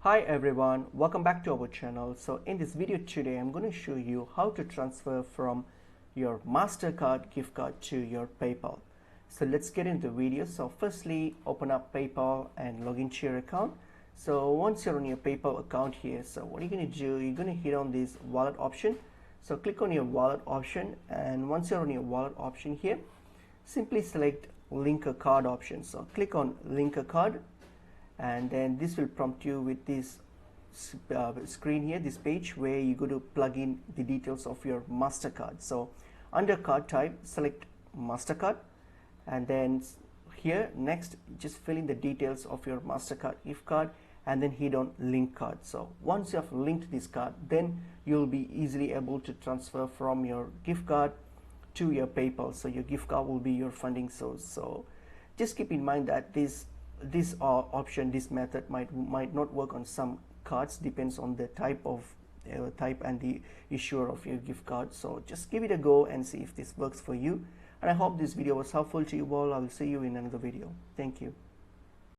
Hi everyone, welcome back to our channel. So in this video today I'm going to show you how to transfer from your Mastercard gift card to your PayPal. So let's get into the video. So firstly, open up PayPal and log into your account. So once you're on your PayPal account here, so what you're going to do, you're going to hit on this wallet option. So click on your wallet option, and once you're on your wallet option here, simply select link a card option. So click on link a card, and then this will prompt you with this screen here, this page where you go to plug in the details of your Mastercard. So under card type, select Mastercard, and then here next just fill in the details of your Mastercard gift card and then hit on link card. So once you have linked this card, then you'll be easily able to transfer from your gift card to your PayPal. So your gift card will be your funding source. So just keep in mind that this option, this method might not work on some cards, depends on the type and the issuer of your gift card. So just give it a go and see if this works for you. And I hope this video was helpful to you all. I will see you in another video. Thank you.